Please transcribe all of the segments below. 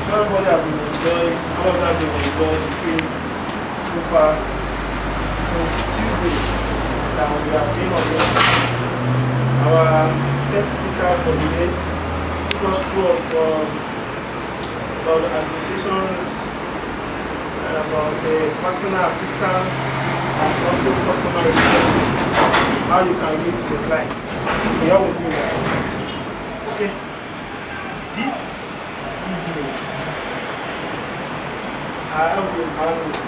everybody has been enjoying, all of that been enjoying so far since Tuesday that we have been on this. Our first speaker for the day took us through about the acquisitions and about the personal assistance and also customer experience, how you can meet the client. We are with you now. Okay. This evening, I have been married to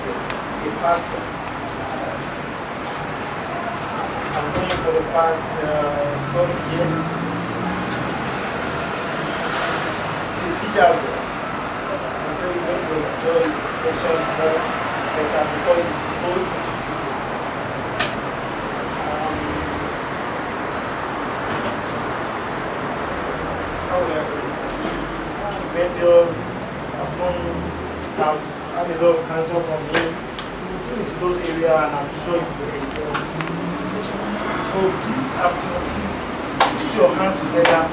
a pastor. I'm going for the past 12 years. It's a teacher. I'm saying we're going to enjoy this session more better because it's both intuitive. However, it's tremendous. I've had a lot of cancer from him. We'll go into those areas and I'm sure you will enjoy the session. So this afternoon, please put your hands together.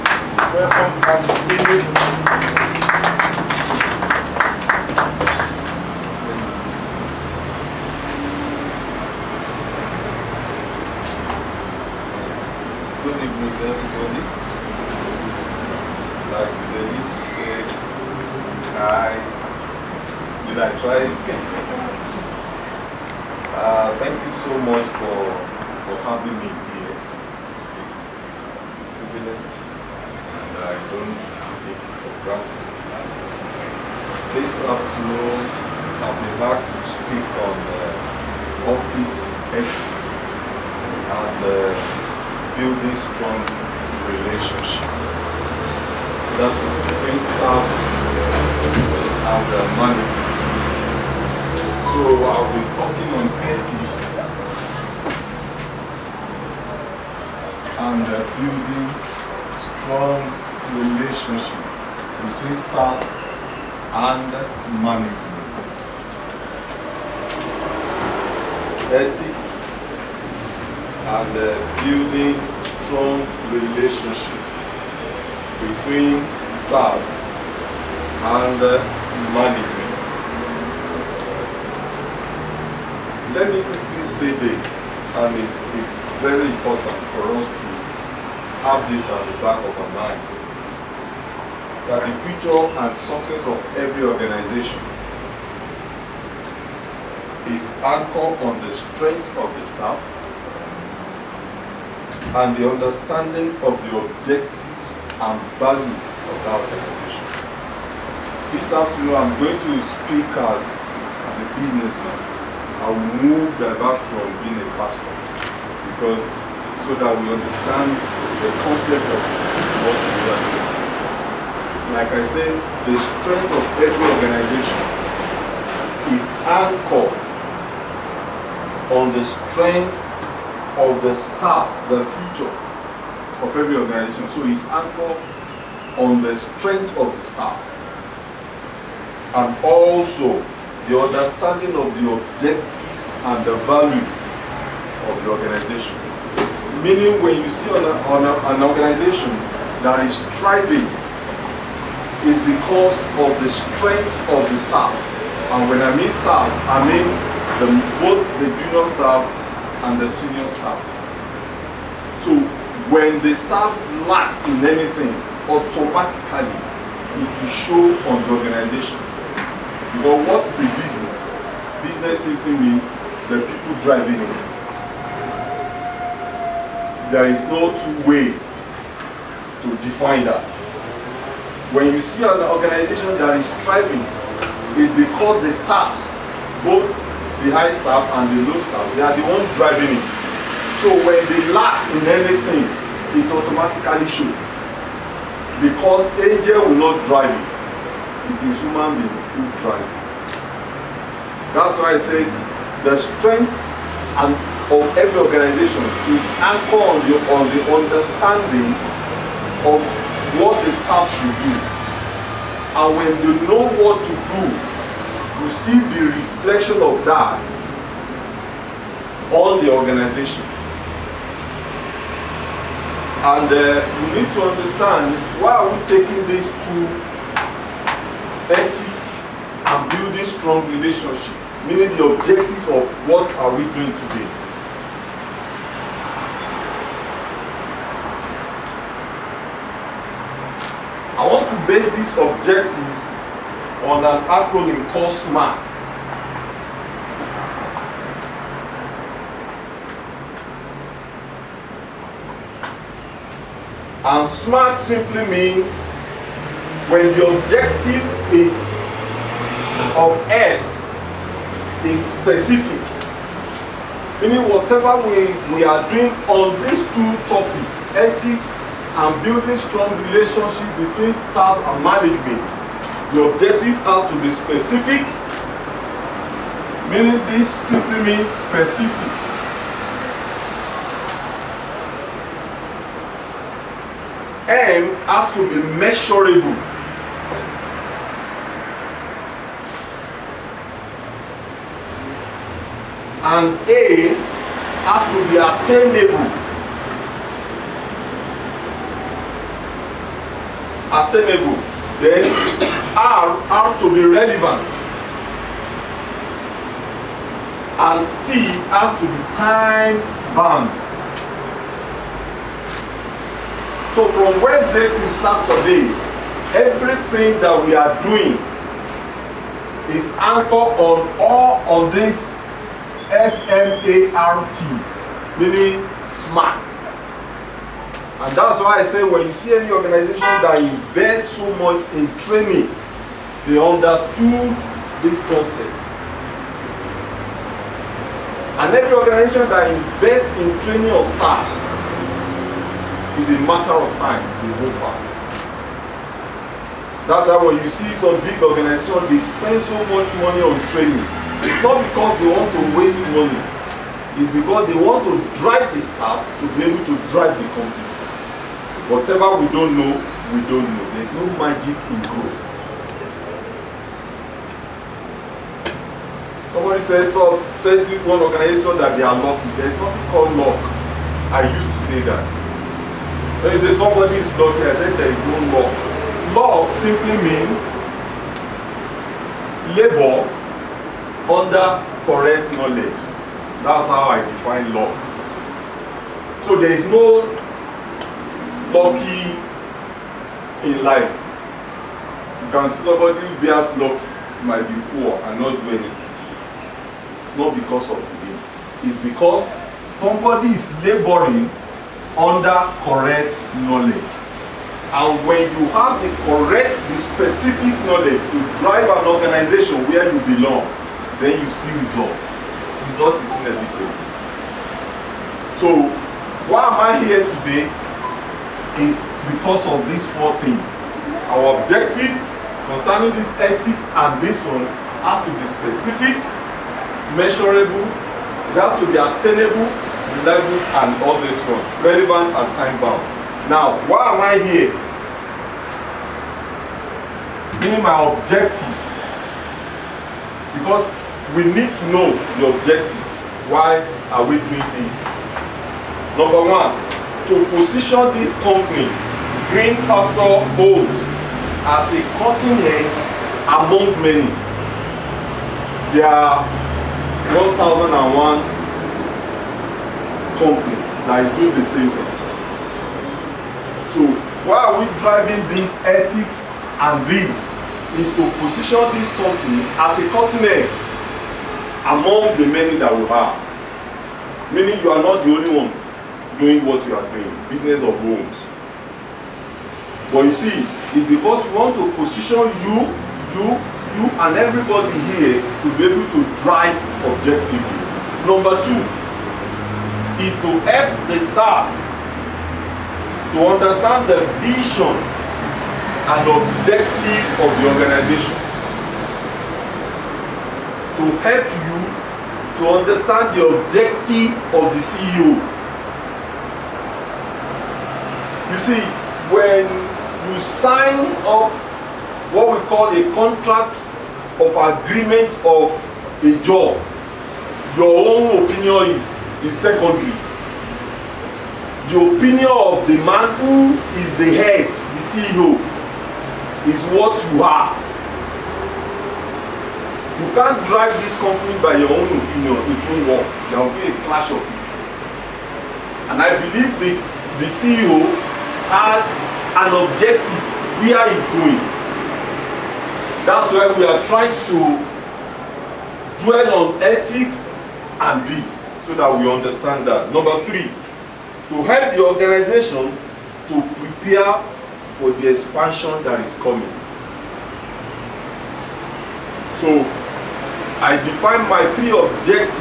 Welcome Pastor Dele Ojo. Good evening, everybody. Like they need to say hi. Did I try? Thank you so much for having me here. It's a privilege and I don't take it for granted. This afternoon I'll be back to speak on office ethics and building strong relationship. That is between staff and management. So I'll be talking on ethics and building strong relationship between staff and management. Ethics and building strong relationship between staff and management. Let me quickly say this, and it's very important for us to have this at the back of our mind, that the future and success of every organization is anchored on the strength of the staff and the understanding of the objectives and value of that organization. This afternoon I'm going to speak as a businessman. I'll divert from being a pastor because so that we understand the concept of what we are doing. Like I said, the strength of every organization is anchored on the strength of the staff, the future of every organization. So it's anchored on the strength of the staff and also the understanding of the objectives and the value of the organization. Meaning when you see an organization that is thriving, is because of the strength of the staff. And when I mean staff, I mean both the junior staff and the senior staff. So when the staff lacks in anything, automatically it will show on the organization. But what is a business? Business simply means the people driving it. There is no two ways to define that. When you see an organization that is thriving, it's because the staffs, both the high staff and the low staff, they are the ones driving it. So when they lack in anything, it automatically shows. Because angel will not drive it. It is human being who drives it. That's why I said the strength of every organization is anchored on the understanding of what the staff should do. And when you know what to do, you see the reflection of that on the organization. And we need to understand why are we taking these two ethics strong relationship, meaning the objective of what are we doing today. I want to base this objective on an acronym called SMART. And SMART simply means when the objective is of S is specific, meaning whatever we are doing on these two topics, ethics and building strong relationship between staff and management, the objective has to be specific, meaning this simply means specific. M has to be measurable. And A has to be attainable. Then R has to be relevant. And T has to be time bound. So from Wednesday to Saturday, everything that we are doing is anchored on this SMART, meaning SMART. And that's why I say when you see any organization that invests so much in training, they understood this concept. And every organization that invests in training of staff is a matter of time they go far. That's why when you see some big organizations, they spend so much money on training. It's not because they want to waste money. It's because they want to drive the staff to be able to drive the company. Whatever we don't know, we don't know. There's no magic in growth. Somebody said one organization that they are lucky. There's nothing called luck. I used to say that. When you say somebody is lucky, I said there is no luck. Luck simply means labor under correct knowledge. That's how I define luck. So there is no lucky in life. You can see somebody who bears luck might be poor and not do anything. It's not because of the game. It's because somebody is laboring under correct knowledge. And when you have the specific knowledge to drive an organization where you belong, then you see result. Result is inevitable. So why am I here today is because of these four things. Our objective concerning this ethics and this one has to be specific, measurable, it has to be attainable, reliable, and all this one, relevant and time bound. Now, why am I here? Meaning my objective. Because we need to know the objective. Why are we doing this? Number one, to position this company, Green Pasture Homes, as a cutting edge among many. There are 1001 companies that is doing the same thing. So why are we driving this ethics and this? Is to position this company as a cutting edge among the many that we have. Meaning you are not the only one doing what you are doing, business of homes. But you see, it's because we want to position you and everybody here to be able to drive objectively. Number two is to help the staff to understand the vision and objective of the organization. To help you to understand the objective of the CEO. You see, when you sign up what we call a contract of agreement of a job, your own opinion is secondary. The opinion of the man who is the head, the CEO, is what you are. You can't drive this company by your own opinion. It won't work. There will be a clash of interest. And I believe the CEO has an objective where he's going. That's why we are trying to dwell on ethics and this, so that we understand that. Number 3, to help the organization to prepare for the expansion that is coming. So I define my 3 objectives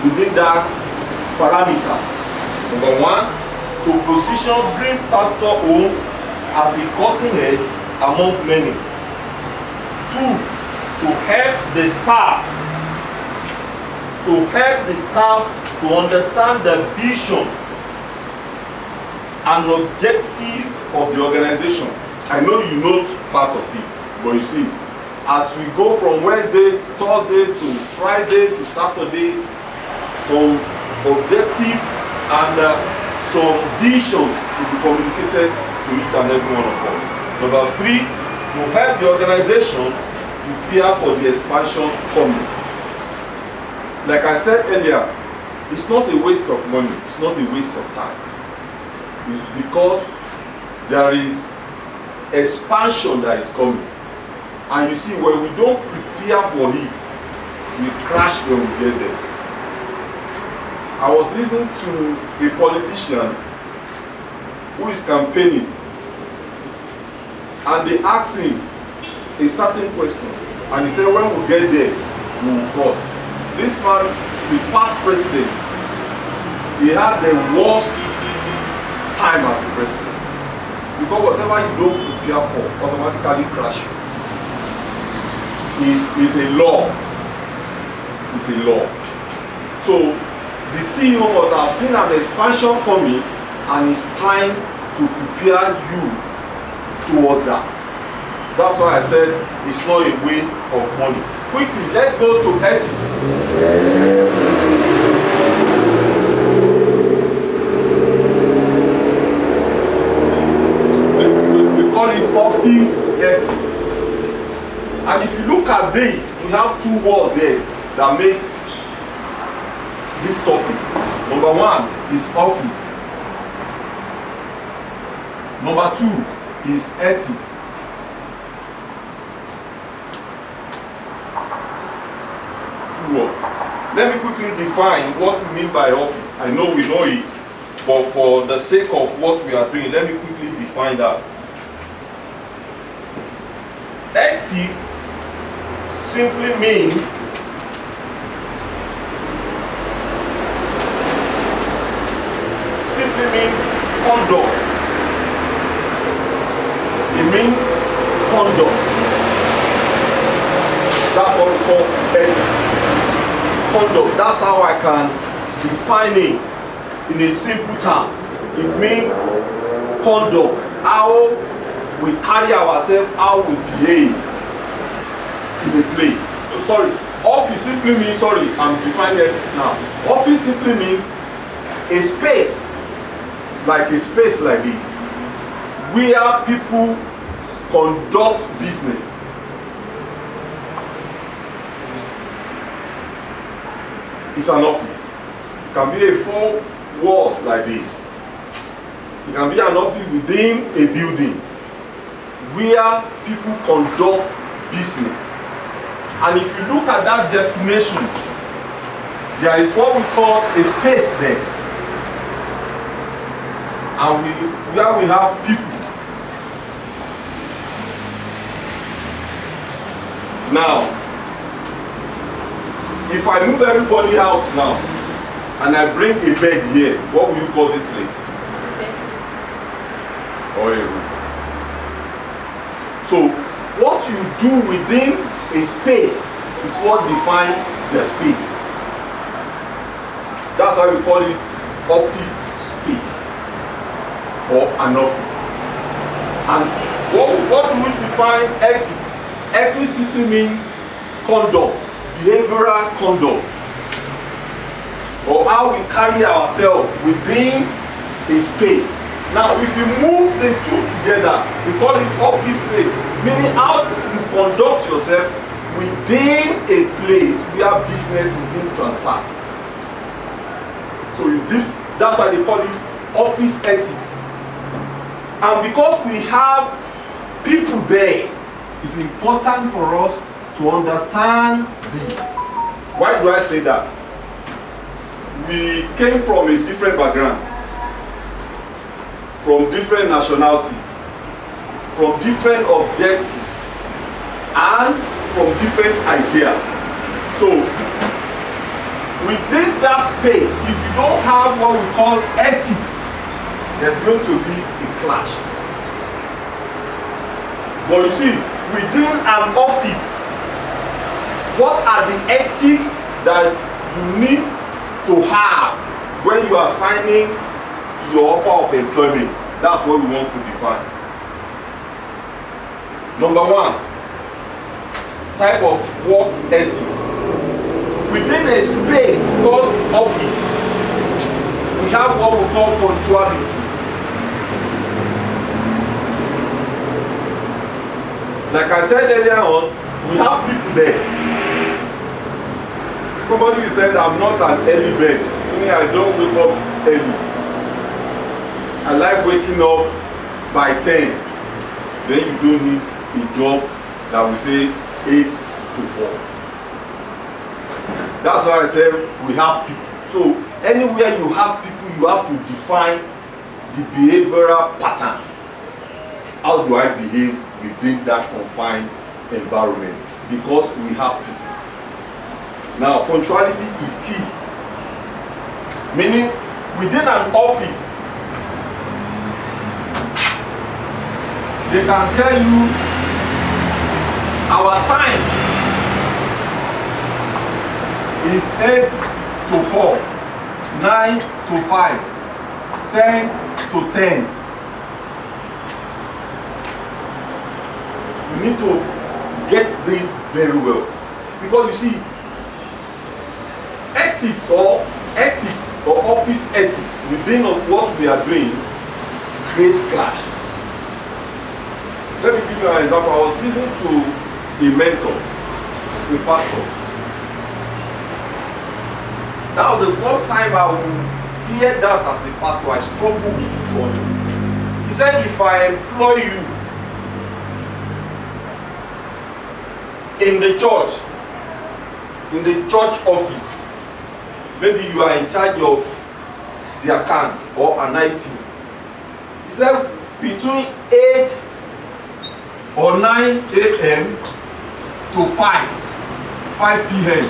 within that parameter. Number 1, to position Green Pasture Homes as a cutting edge among many. 2, to help the staff to understand the vision and objective of the organization. I know you know part of it, but you see, as we go from Wednesday to Thursday to Friday to Saturday, some objective and some visions will be communicated to each and every one of us. Number 3, to help the organization prepare for the expansion coming. Like I said earlier, it's not a waste of money, it's not a waste of time. It's because there is expansion that is coming. And you see, when we don't prepare for it, we crash when we get there. I was listening to a politician who is campaigning, and they asked him a certain question, and he said, when we get there, we will cross. This man is a past president. He had the worst time as a president, because whatever you don't prepare for automatically crash you. It's a law. It's a law. So the CEO must have seen an expansion coming and is trying to prepare you towards that. That's why I said it's not a waste of money. Quickly, let's go to ethics. We call it office ethics. And if you look at this, we have 2 words here that make this topic. Number 1 is office. Number 2 is ethics. Let me quickly define what we mean by office. I know we know it, but for the sake of what we are doing, let me quickly define that. Ethics simply means conduct. It means conduct. That's what we call ethics. Conduct. That's how I can define it in a simple term. It means conduct. How we carry ourselves, how we behave in a place. Sorry, office simply means, I'm defining ethics now. Office simply means a space, like a space like this, where people conduct business. It's an office. It can be a 4 walls like this. It can be an office within a building where people conduct business. And if you look at that definition, there is what we call a space there. And where we have people. Now, if I move everybody out now and I bring a bed here, what will you call this place? Or a room. So what you do within a space is what defines the space. That's why we call it office space or an office. And what do we define ethics? Ethics simply means conduct. Behavioral conduct, or how we carry ourselves within a space. Now, if you move the 2 together, we call it office space, meaning how you conduct yourself within a place where business is being transacted. So that's why they call it office ethics. And because we have people there, it's important for us to understand this. Why do I say that? We came from a different background, from different nationality, from different objectives, and from different ideas. So within that space, if you don't have what we call ethics, there's going to be a clash. But you see, within an office, what are the ethics that you need to have when you are signing your offer of employment? That's what we want to define. Number one, type of work ethics. Within a space called office, we have what we call punctuality. Like I said earlier on, we have people there. Somebody said, I'm not an early bird, meaning I don't wake up early. I like waking up by 10. Then you don't need a job that will say 8 to 4. That's why I said we have people. So anywhere you have people, you have to define the behavioral pattern. How do I behave within that confined environment? Because we have people. Now, punctuality is key. Meaning, within an office, they can tell you our time is 8 to 4, 9 to 5, 10 to 10. You need to get this very well. Because you see, ethics or office ethics within of what we are doing create clash. Let me give you an example. I was listening to a mentor, he's a pastor. Now the first time I will hear that as a pastor, I struggle with it also. He said, if I employ you in the church office, maybe you are in charge of the account or an IT. He said between 8 or 9 a.m. to 5 p.m.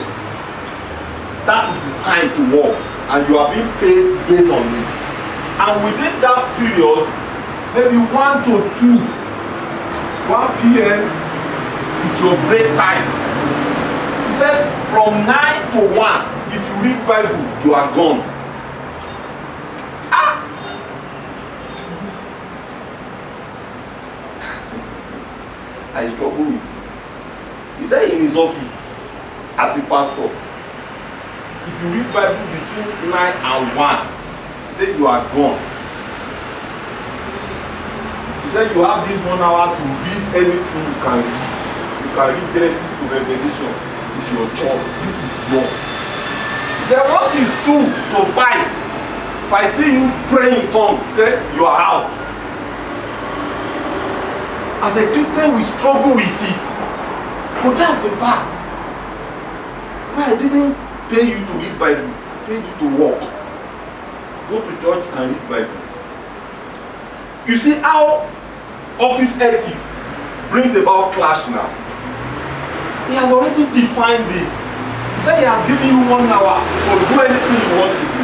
That is the time to work, and you are being paid based on it. And within that period, maybe 1 to 2, 1 p.m. is your break time. He said from 9 to 1, if you read Bible, you are gone. I struggle with it. He said in his office, as a pastor, if you read Bible between 9 and 1, he said you are gone. He said you have this 1 hour to read anything you can read. You can read Genesis to Revelation. It's your choice. This is yours. He said, what is 2 to 5? If I see you praying in tongues, he said, you are out. As a Christian, we struggle with it. But that's the fact. Why I didn't pay you to read Bible, I paid you to walk. Go to church and read Bible. You see how office ethics brings about clash now. He has already defined it. He said he has given you 1 hour to do anything you want to do.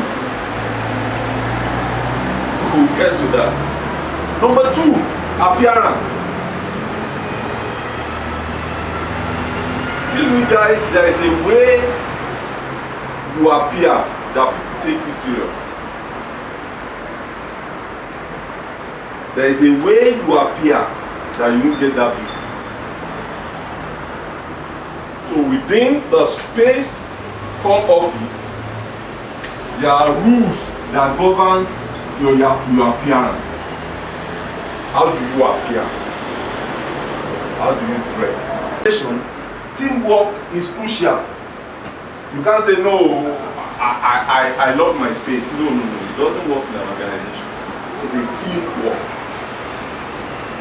We'll get to that. Number 2, appearance. Excuse me guys, there is a way you appear that people take you serious. There is a way you appear that you will get that business. So within the space called office, there are rules that govern your appearance. How do you appear? How do you dress? Teamwork teamwork is crucial. You can't say, no, I love my space. No. It doesn't work in an organization. It's a teamwork.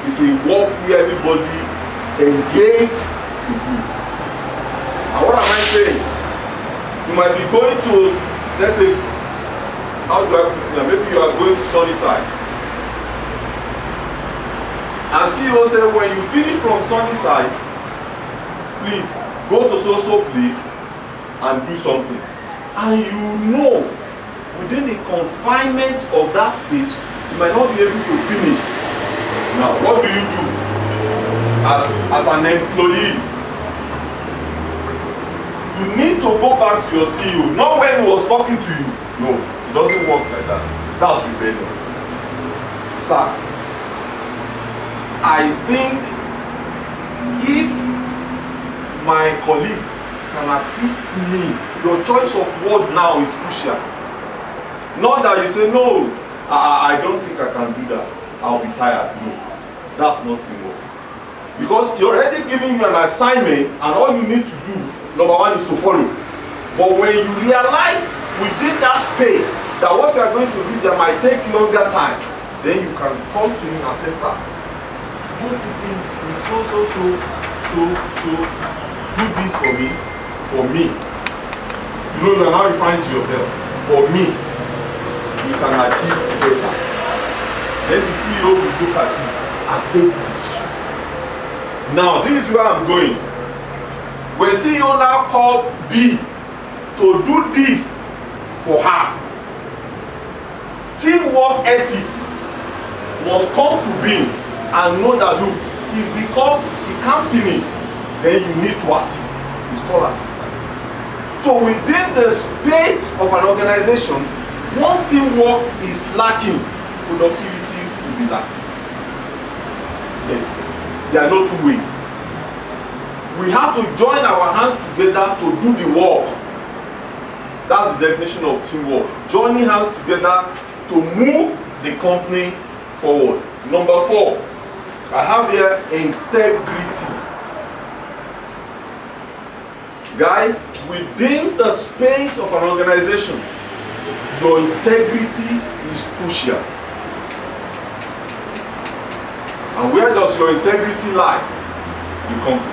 It's a work where everybody engage to do. And what am I saying? You might be going to, let's say, how do I put it now? Maybe you are going to Sunnyside. And CEO said, when you finish from Sunnyside, please go to so place and do something. And you know, within the confinement of that space, you might not be able to finish. Now, what do you do as an employee? You need to go back to your CEO, not when he was talking to you. No, it doesn't work like that. That's rebellion. Sir, I think if my colleague can assist me, your choice of word now is crucial. Not that you say, no, I don't think I can do that. I'll be tired. No, that's not teamwork. Because you're already giving you an assignment, and all you need to do, number one, is to follow. But when you realize within that space that what you are going to do there might take longer time, then you can come to him and say, sir, what do you think if so do this for me? You know, you are now referring to yourself. For me, you can achieve better. Then the CEO will look at it and take the decision. Now, this is where I'm going. When CEO now called B to do this for her, teamwork ethics must come to being and know that, look, it's because she can't finish, then you need to assist. It's called assistance. So within the space of an organization, once teamwork is lacking, productivity will be lacking. Yes, there are no two ways. We have to join our hands together to do the work. That's the definition of teamwork. Joining hands together to move the company forward. Number 4, I have here integrity. Guys, within the space of an organization, your integrity is crucial. And where does your integrity lie? The company.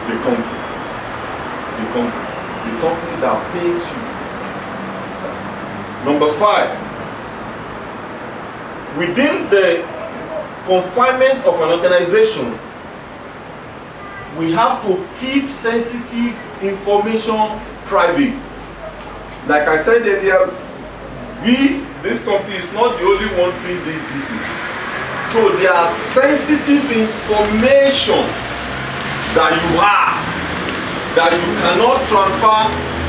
The company that pays you. Number 5, within the confinement of an organization, we have to keep sensitive information private. Like I said earlier, this company is not the only one doing this business. So there are sensitive information that you have that you cannot transfer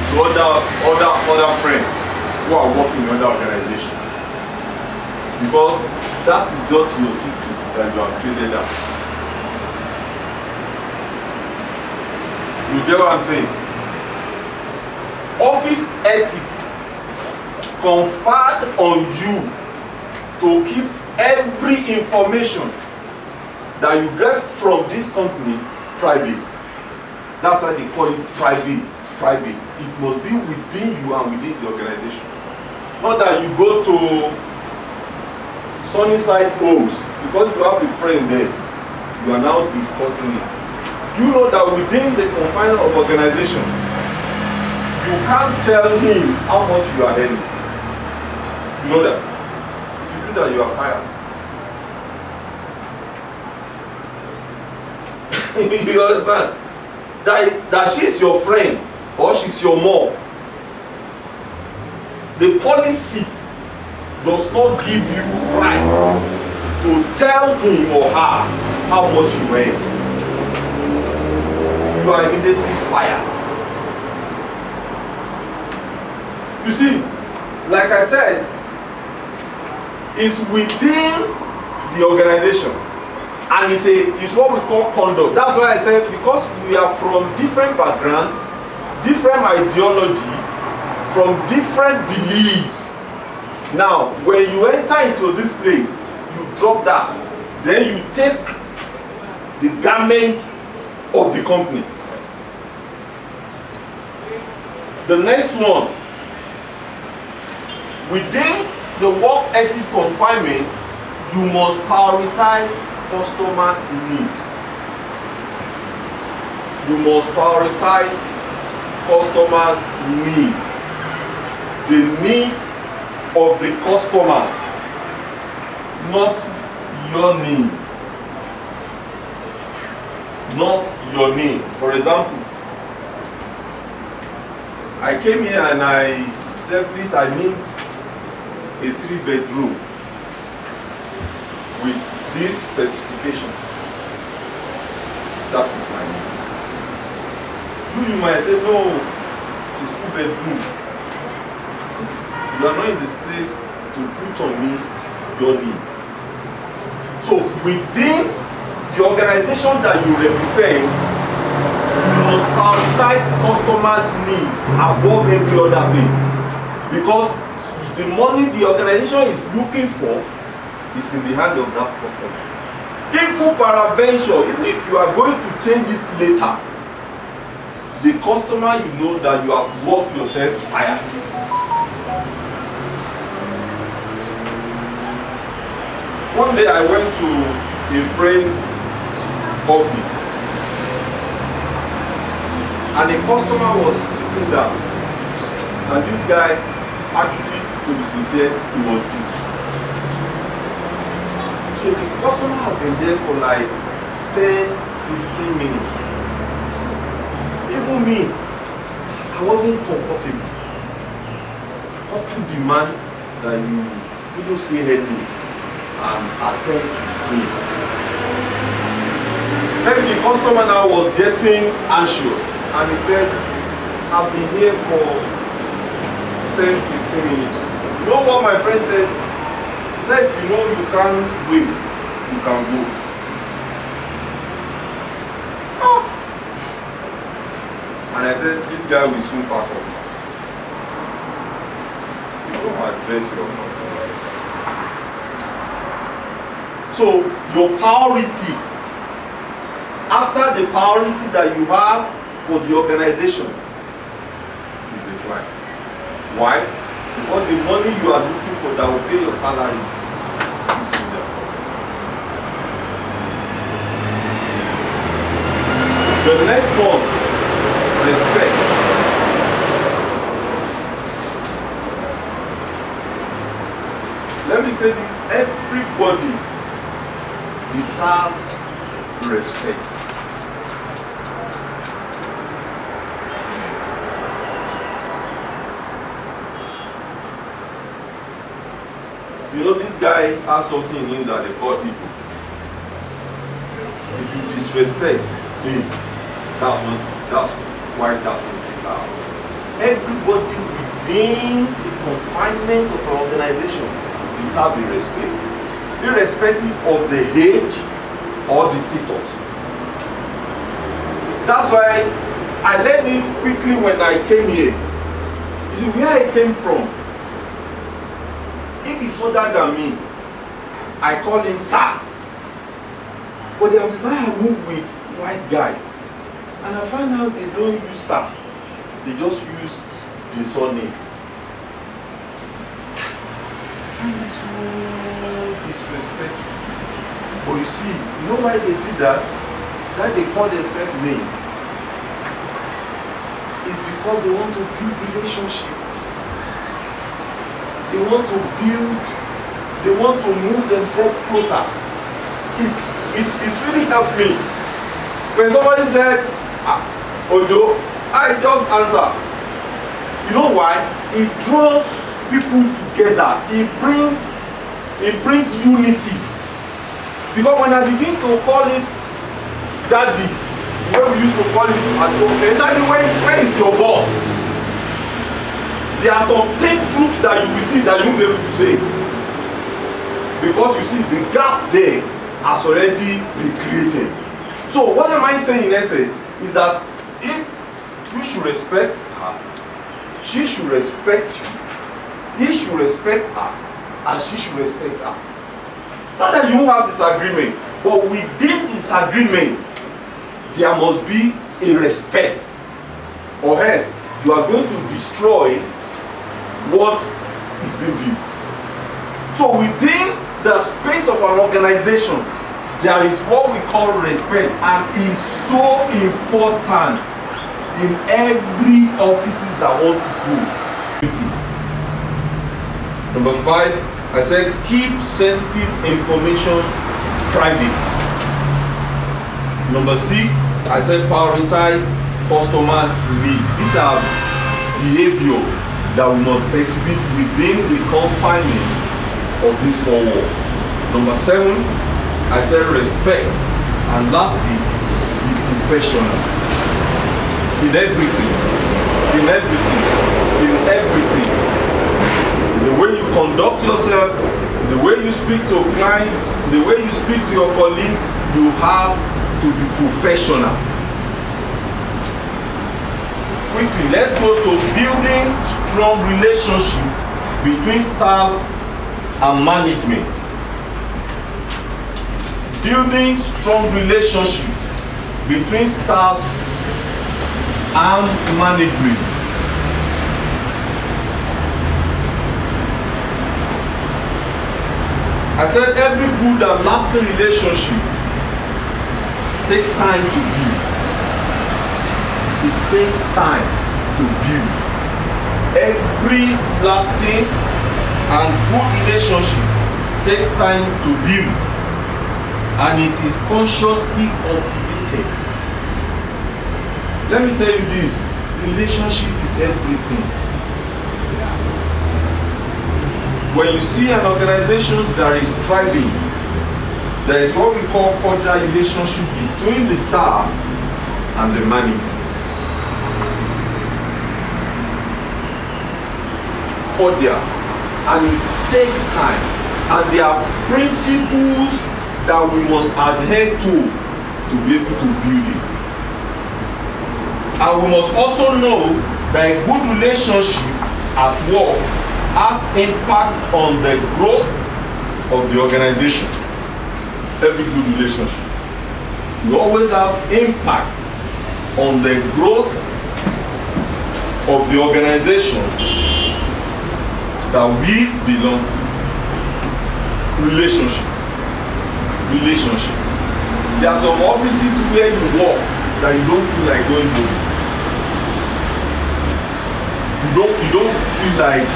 to other friends who are working in other organizations, because that is just your secret that you have traded out. You get what I'm saying? Office ethics conferred on you to keep every information that you get from this company private. That's why they call it private. It must be within you and within the organization. Not that you go to Sunnyside Homes because you have a friend there, you are now discussing it. Do you know that within the confinement of organization, you can't tell him how much you are earning? You know that? If you do that, you are fired. You understand? That she's your friend or she's your mom. The policy does not give you right to tell him or her how much you earn. You are immediately fired. You see, like I said, it's within the organization, and it's what we call conduct. That's why I said, because we are from different background, different ideology, from different beliefs. Now, when you enter into this place, you drop that, then you take the garment of the company. The next one, within the work ethic confinement, you must prioritize customers' need. You must prioritize customers' need. The need of the customer, not your need. Not your need. For example, I came here and I said, please, I need a 3-bedroom with this specification. That is my need. You might say, no, it's 2-bedroom. You are not in this place to put on me your need. So within the organization that you represent, you must prioritize customer need above every other thing. Because the money the organization is looking for is in the hand of that customer. Even peradventure, even if you are going to change this later, the customer, you know that you have worked yourself tired. One day I went to a friend's office and a customer was sitting down, and this guy, actually, to be sincere, he was busy. So the customer had been there for like 10-15 minutes. Even me, I wasn't comfortable. What's the demand that you don't say hello and attend to me? Maybe the customer now was getting anxious and he said, I've been here for 10-15 minutes. You know what my friend said? He said, if you know you can't wait, you can go. And I said, this guy will soon pack up. You don't address your customer. So your priority, after the priority that you have for the organization, is the client. Why? Because the money you are looking for that will pay your salary is in there. The next one, respect. Let me say this, everybody deserves respect. You know, this guy has something in him that they call people. If you disrespect him, that's why that thing take out. Everybody within the confinement of an organization deserves the respect, irrespective of the age or the status. That's why I learned it quickly when I came here. You see, where I came from, if he's older than me, I call him sir. But there was a time I moved with white guys, and I find out they don't use sir, they just use the surname. I find it so disrespectful. But you see, you know why they do that? That they call themselves names. It's because they want to build relationship. They want to build, they want to move themselves closer. It really helped me. When somebody said, Ojo, I just answer. You know why? It draws people together. It brings unity. Because when I begin to call it daddy, when we used to call it at home, especially when it's your boss, there are some truths that you will see that you won't be able to say. Because you see, the gap there has already been created. So what am I saying in essence is that if you should respect her, she should respect you, he should respect her, and she should respect her. Not that you won't have disagreement, but within disagreement, there must be a respect, or else you are going to destroy what is being built. So within the space of an organization, there is what we call respect, and it's so important in every offices that want to go. Number 5, I said keep sensitive information private. Number 6, I said prioritize customers' needs. These are behavior that we must exhibit within the confinement of this 4 walls. Number 7, I said respect, and lastly, be professional in everything, in everything, in everything. The way you conduct yourself, the way you speak to a client, the way you speak to your colleagues, you have to be professional. Quickly, let's go to building strong relationship between staff and management. Building strong relationship between staff and management. I said every good and lasting relationship takes time to build. It takes time to build. Every lasting and good relationship takes time to build, and it is consciously cultivated. Let me tell you this, relationship is everything. When you see an organization that is thriving, there is what we call cordial relationship between the staff and the management. Cordial, and it takes time, and there are principles that we must adhere to be able to build it. And we must also know that a good relationship at work has impact on the growth of the organization. Every good relationship will always have impact on the growth of the organization that we belong to. Relationship. There are some offices where you work that you don't feel like going home. You don't feel like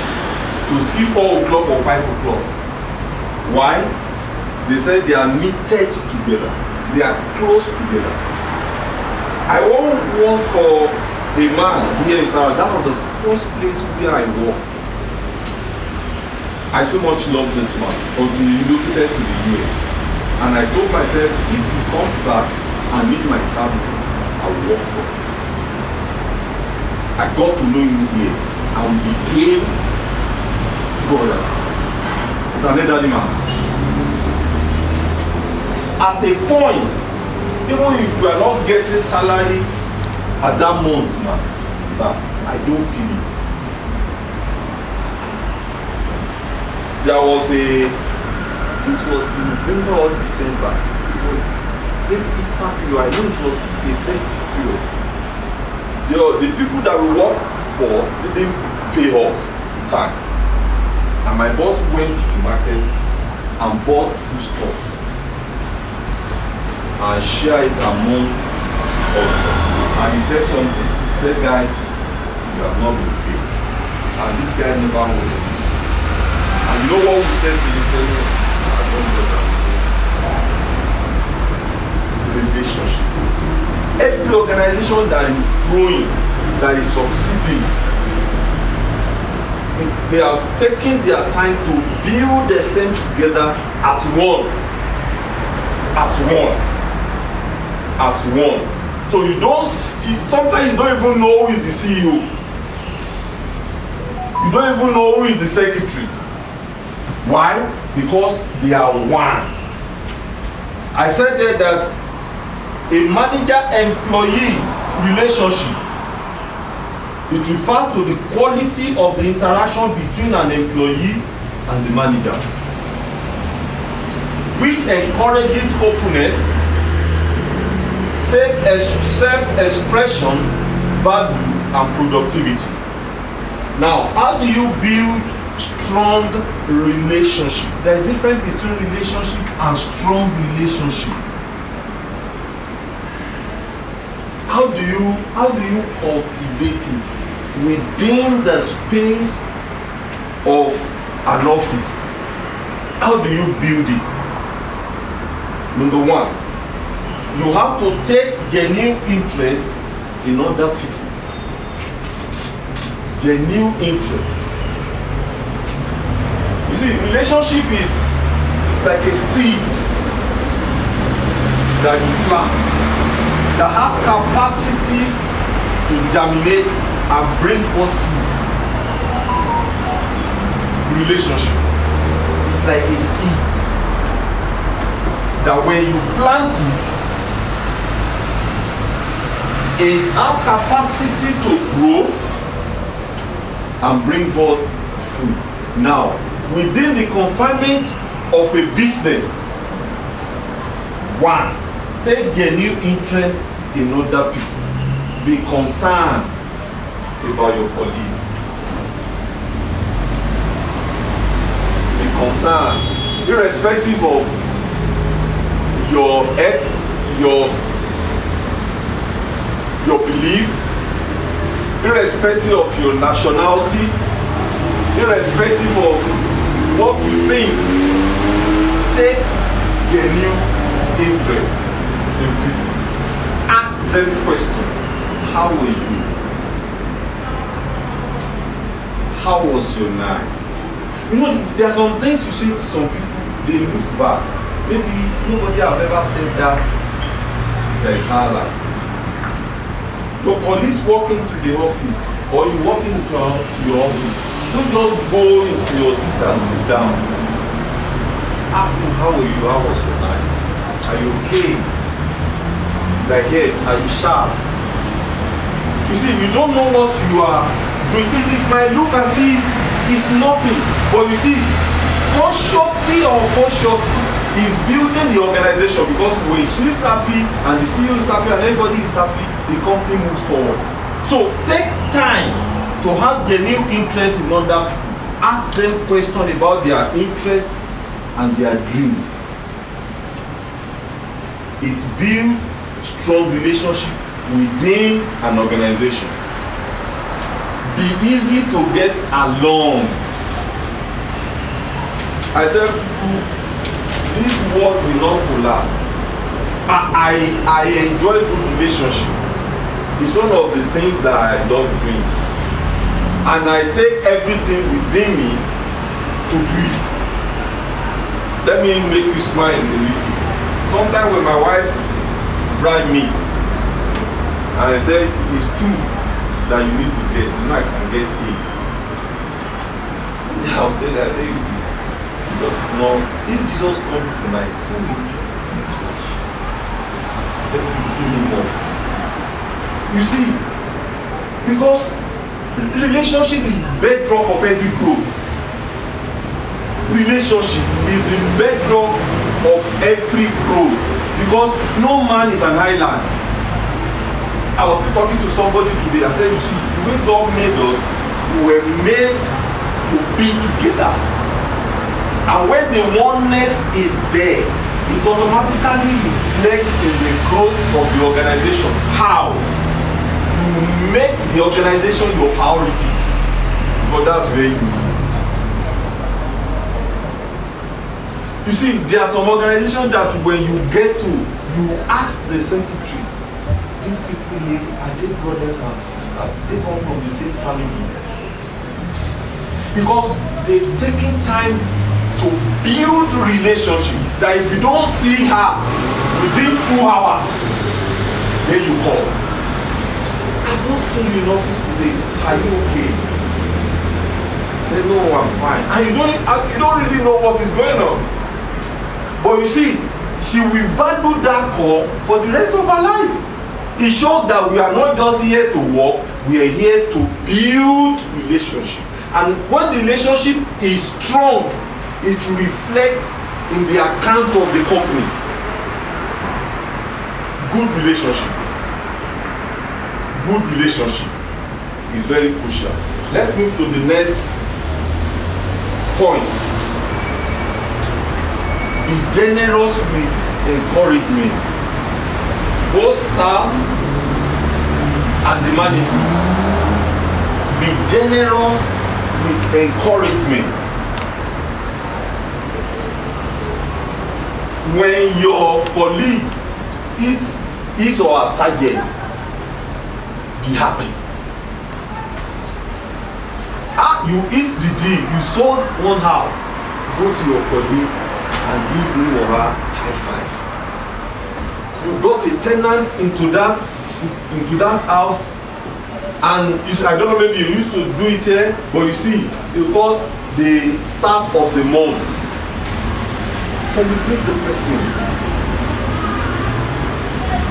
to see 4 o'clock or 5 o'clock. Why? They said they are knitted together. They are close together. I worked once for a man here in Sarah. That was the first place where I worked. I so much love this man until he relocated to the US. And I told myself, if he comes back and need my services, I will work for him. I got to know him here and we became brothers. It's an elderly man. At a point, even if you are not getting salary at that month, man, sir, I don't feel it. There was I think it was November or December. It was maybe Easter period. I know it was a festive period. The people that we worked for didn't pay us time. And my boss went to the market and bought foodstuffs and shared it among us. And he said something. He said, guys, you have not been paid. And this guy never moved it. And you know what we said to him? He said, I don't know that. Relationship. Every organization that is growing, that is succeeding, they have taken their time to build themselves together as one. So you don't, sometimes you don't even know who is the CEO. You don't even know who is the secretary. Why? Because they are one. I said there that a manager-employee relationship, it refers to the quality of the interaction between an employee and the manager, which encourages openness, self-expression, value, and productivity. Now, how do you build strong relationship? There is a difference between relationship and strong relationship. How do you cultivate it within the space of an office? How do you build it? Number one, you have to take genuine interest in other people. Genuine interest. You see, relationship is like a seed that you plant that has capacity to germinate and bring forth fruit. Relationship is like a seed that when you plant it has capacity to grow and bring forth fruit. Now, within the confinement of a business, one, take genuine interest in other people. Be concerned about your colleagues. Be concerned, irrespective of your belief, irrespective of your nationality, irrespective of what you think. Take genuine interest in people. Ask them questions. How were you? How was your night? You know, there are some things you say to some people, they look back. Maybe nobody have ever said that their entire life. Your colleagues walk into the office, or you walk into your office, don't just go into your seat and sit down. Ask him, how are you? How was your night? Are you okay? Like, hey, are you sharp? You see, you don't know what you are doing. It might look as if it's nothing, but you see, consciously or unconsciously, is building the organization, because when she's happy and the CEO is happy and everybody is happy, the company moves forward. So take time to have genuine interest in other people. Ask them questions about their interests and their dreams. It builds strong relationship within an organization. Be easy to get along. I tell people, this world will not collapse. I enjoy good relationship. It's one of the things that I love doing. And I take everything within me to do it. Let me make you smile a little. Sometimes when my wife fried meat, and I said, it's 2 that you need to get. You know I can get 8. I'll tell her, I say, you see, Jesus is not, if Jesus comes tonight, who will eat this one? I said, please give me more. You see, because relationship is bedrock of every growth. Relationship is the bedrock of every growth, because no man is an island. I was talking to somebody today. I said, you see, the way God made us, we were made to be together. And when the oneness is there, it automatically reflects in the growth of the organization. How? You make the organization your priority, but that's where you meet. You see, there are some organizations that when you get to, you ask the secretary, these people here, are they brother and sister? They come from the same family. Because they've taken time to build a relationship that if you don't see her within 2 hours, then you call. I've not seen you in office today. Are you okay? Say, no, I'm fine. And you don't really know what is going on. But you see, she will value that call for the rest of her life. It shows that we are not just here to work, we are here to build relationship. And when the relationship is strong, it reflects in the account of the company. good relationship. Good relationship is very crucial. Let's move to the next point. Be generous with encouragement. Both staff and the management. Be generous with encouragement. When your colleague hits his or her target, be happy. You hit the deal, you sold one house, go to your colleagues and give him or her high five. You got a tenant into that house, and I don't know, maybe you used to do it here, but you see, you call the staff of the month. Celebrate the person.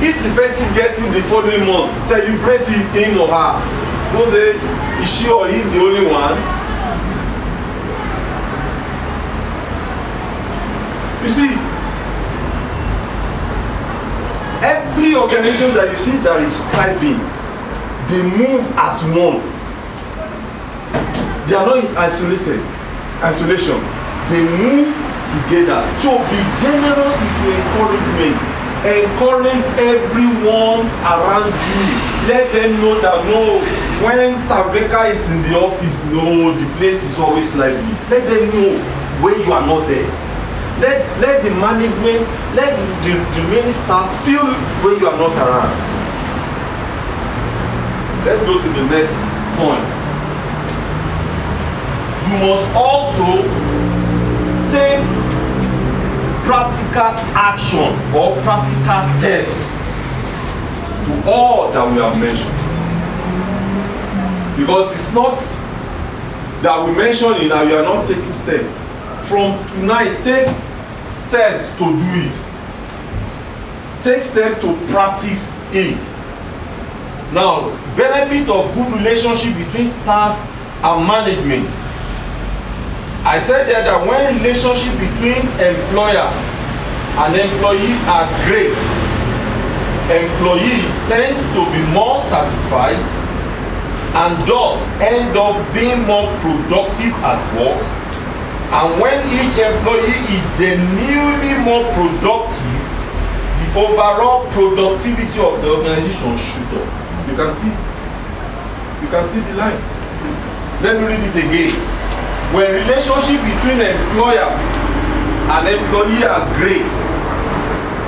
If the person gets it the following month, celebrate him or her. Don't say, is she or he the only one? You see, every organization that you see that is thriving, they move as one. They are not in isolation. They move together. So be generous with your encouragement. Encourage everyone around you. Let them know that no, when Tabeka is in the office, no, the place is always lively. Let them know when you are not there. Let the management, let the remaining staff feel when you are not around. Let's go to the next point. You must also take practical action or practical steps to all that we have mentioned. Because it's not that we mentioned it and you are not taking steps. From tonight, take steps to do it. Take steps to practice it. Now, benefit of good relationship between staff and management. I said that when relationship between employer and employee are great, employee tends to be more satisfied and thus end up being more productive at work. And when each employee is genuinely more productive, the overall productivity of the organization shoot up. You can see the line. Let me read it again. When relationship between employer and employee are great,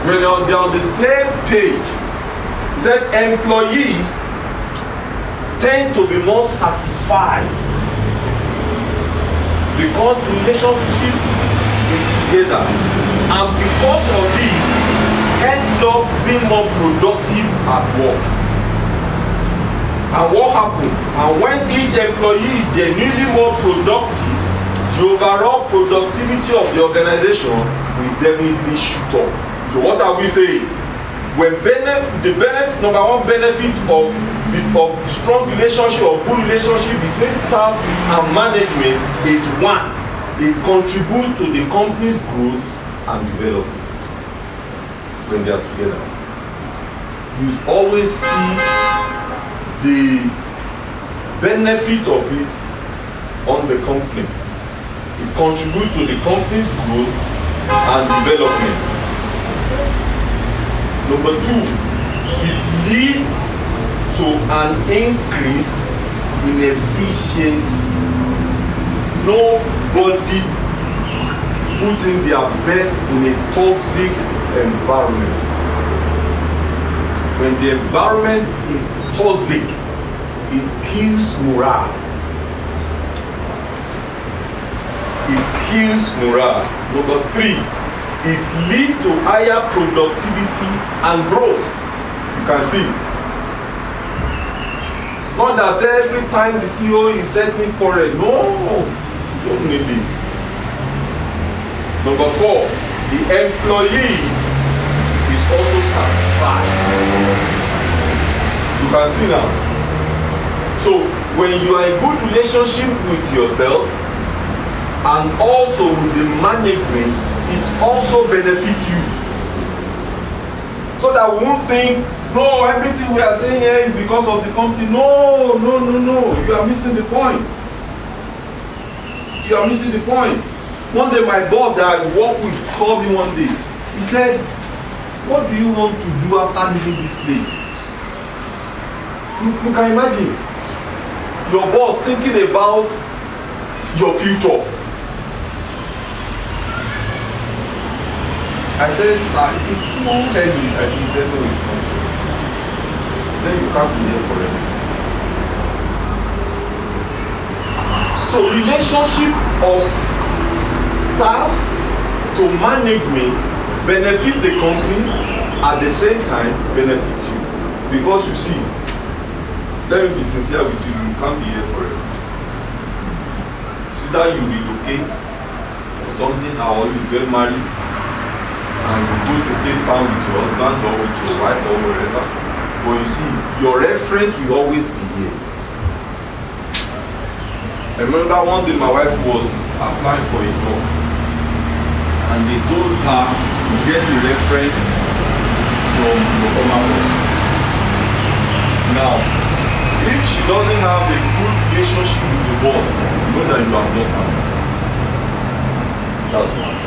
when they're on the same page, he said employees tend to be more satisfied because the relationship is together, and because of this end up being more productive at work. And what happened? And when each employee is genuinely more productive, the overall productivity of the organization will definitely shoot up. So what are we saying? When number one benefit of strong relationship or good relationship between staff and management is one, it contributes to the company's growth and development when they are together. You always see the benefit of it on the company. It contributes to the company's growth and development. Number two, it leads to an increase in efficiency. Nobody puts in their best in a toxic environment. When the environment is toxic, it kills morale. It kills morale. Number three, it leads to higher productivity and growth. You can see. Not that every time the CEO is settling correct. No, you don't need it. Number four, the employee is also satisfied. You can see now. So when you are in good relationship with yourself and also with the management, it also benefits you. So that we won't think, no, everything we are saying here is because of the company. No, no, no, no. You are missing the point. You are missing the point. One day my boss that I work with called me one day. He said, what do you want to do after leaving this place? You can imagine your boss thinking about your future. I said, sir, it's too early. And he said, no, it's not. He said, you can't be here forever. So relationship of staff to management benefit the company, at the same time benefits you. Because you see, let me be sincere with you, you can't be here forever. It's either you relocate or something, or you get married and you go to Cape Town with your husband or with your wife or wherever. But you see, your reference will always be here. I remember one day my wife was applying for a job and they told her to get a reference from the former boss. Now, if she doesn't have a good relationship with the boss, you know that you have lost her. That's one.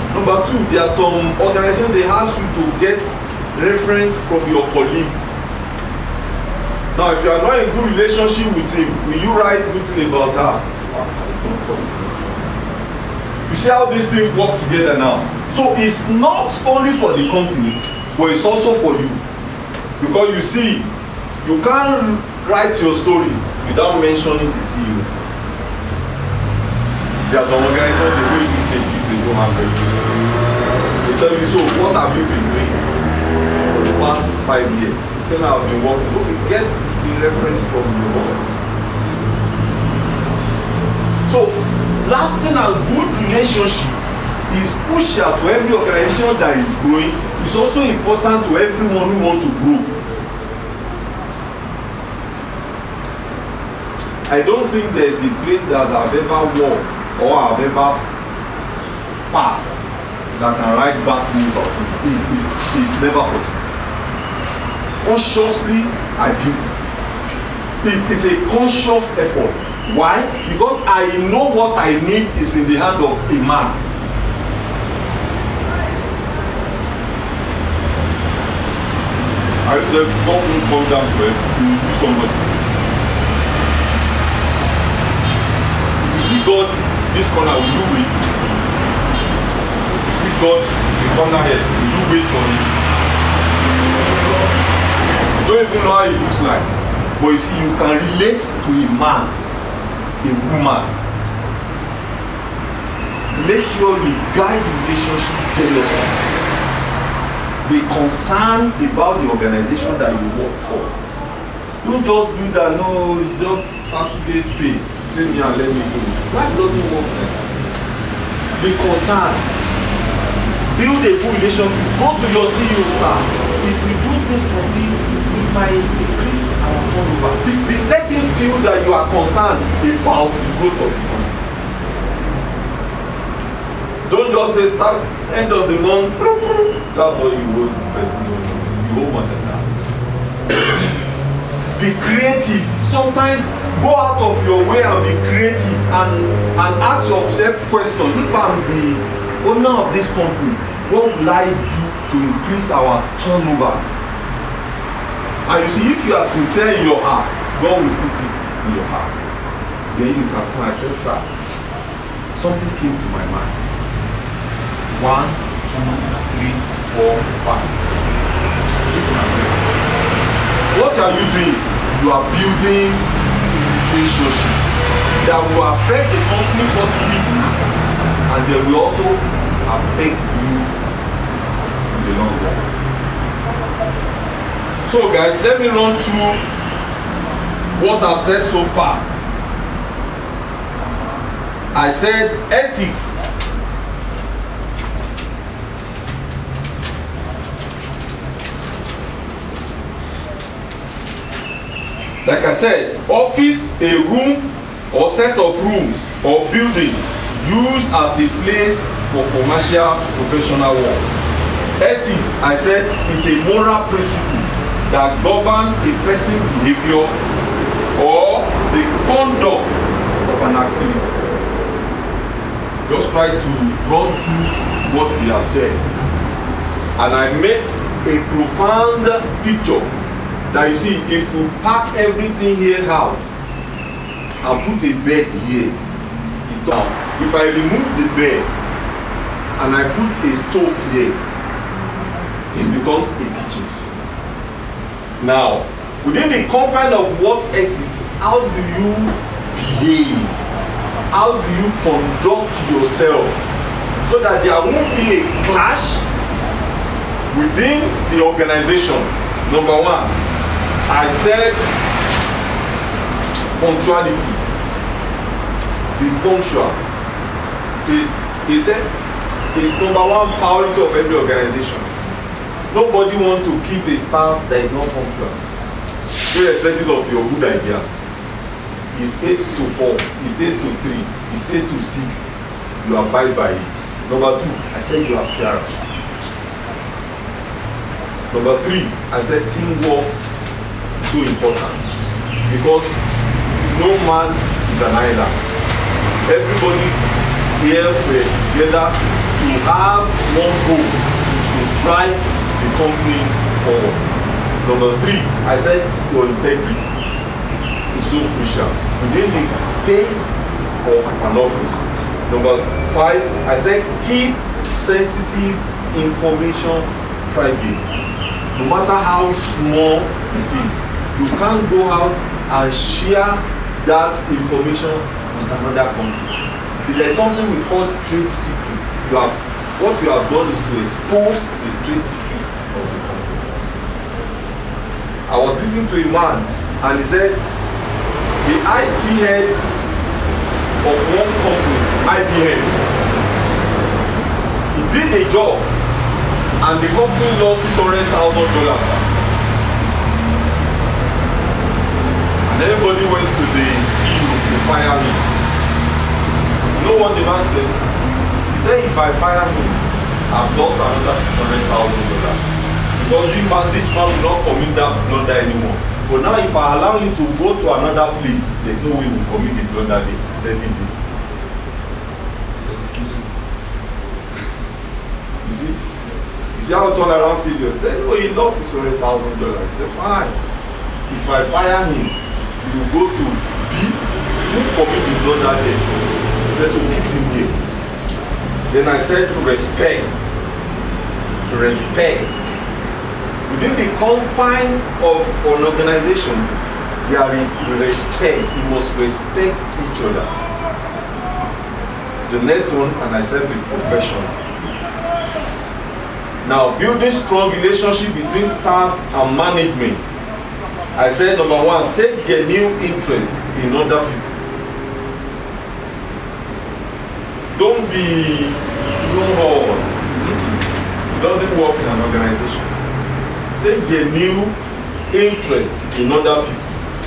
Number two, there are some organizations they ask you to get reference from your colleagues. Now, if you are not in good relationship with him, will you write good thing about her? It's not possible. You see how these things work together now. So it's not only for the company, but it's also for you. Because you see, you can't write your story without mentioning the CEO. There are some organizations they will even take if they don't have reference. They tell you, so what have you been doing for the past 5 years? You tell me I've been working. Okay, get the reference from your boss. So lasting and good relationship is crucial to every organization that is growing. It's also important to everyone who wants to grow. I don't think there is a place that I've ever worked or I've ever passed that can write bad things about you. It's never possible. Consciously, I build it. It is a conscious effort. Why? Because I know what I need is in the hand of a man. I said, God won't come down to it, he will do somebody. If you see God, this corner, will you wait? If you see God, the corner here, will you wait for him? You don't even know how he looks like. But you see, you can relate to a man, a woman. Make sure you guide the relationship jealously. Be concerned about the organization that you work for. Don't just do that, no, it's just 30 days pay. Let me and let me go. Life doesn't work like that. Be concerned. Build a good relationship. Go to your CEO, sir. If we do things like this, it might increase our turnover. Let him feel that you are concerned about the growth of the company. Don't just say that end of the month, that's all you hold the person. You hold more than that. Be creative. Sometimes go out of your way and be creative and ask yourself questions. If I'm the owner of this company, what will I do to increase our turnover? And you see, if you are sincere in your heart, God will put it in your heart. Then you can come and say, sir, something came to my mind. 1, 2, 3, 4, 5. Listen and pray. What are you doing? You are building a relationship that will affect the company positively, and they will also affect you in the long run. So guys, let me run through what I've said so far. I said ethics. Like I said, office, a room or set of rooms or building used as a place for commercial professional work. Ethics, I said, is a moral principle that govern a person's behavior or the conduct of an activity. Just try to run through what we have said. And I make a profound picture that you see, if we pack everything here out and put a bed here, if I remove the bed and I put a stove here, it becomes a kitchen. Now, within the confine of what it is, how do you behave? How do you conduct yourself so that there won't be a clash within the organization? Number one, I said punctuality. Be punctual. He said it's number one priority of every organization. Nobody wants to keep a staff that is not punctual, irrespective of your good idea. It's 8 to 4, it's 8 to 3, it's 8 to 6. You abide by it. Number two, I said you are clear. Number three, I said teamwork is so important because no man is an island. Everybody here we're together to have one goal, is to drive the company forward. Number three, I said your integrity is so crucial within the space of an office. Number five, I said keep sensitive information private. No matter how small it is, you can't go out and share that information with another company. If there's something we call trade secret, what you have done is to expose the trade secret of the company. I was listening to a man and he said the IT head of one company, IBM, he did a job and the company lost $600,000. And everybody went to the CEO to fire him. You know what the man said? He said, if I fire him, I've lost another $600,000. Because this man will not commit that blunder anymore. But now if I allow him to go to another place, there's no way he will commit the blunder there. He said, leave it. You see how turnaround failure? He said, no, he lost $600,000. He said, fine. If I fire him, he will go to B, he won't commit the blunder there. He said, so keep him here. Then I said, respect. Respect. Within the confine of an organization, there is respect. You must respect each other. The next one, and I said, be professional. Now, building strong relationship between staff and management. I said, number one, take genuine interest in other people. Don't be know-all. It doesn't work in an organization. Take genuine interest in other people.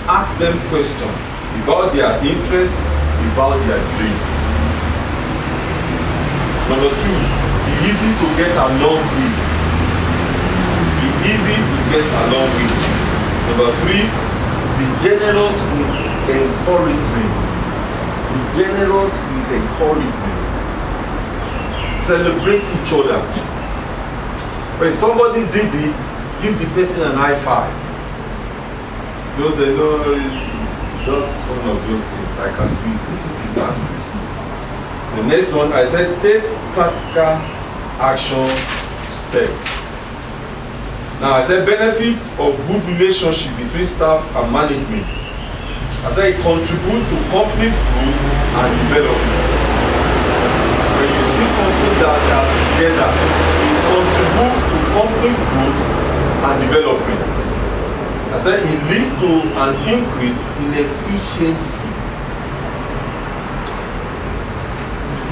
Ask them questions about their interest, about their dream. Number two, be easy to get along with. Be easy to get along with. Number three, be generous with encouragement. Be generous with encouragement. Celebrate each other. When somebody did it, give the person an high five. Don't say, no, it's just one of those things. I can do it. The next one, I said, take practical action steps. Now, I said, benefit of good relationship between staff and management. I said, it contributes to company's growth and development. When you see companies that are together, it contributes to company's growth and development. I said it leads to an increase in efficiency.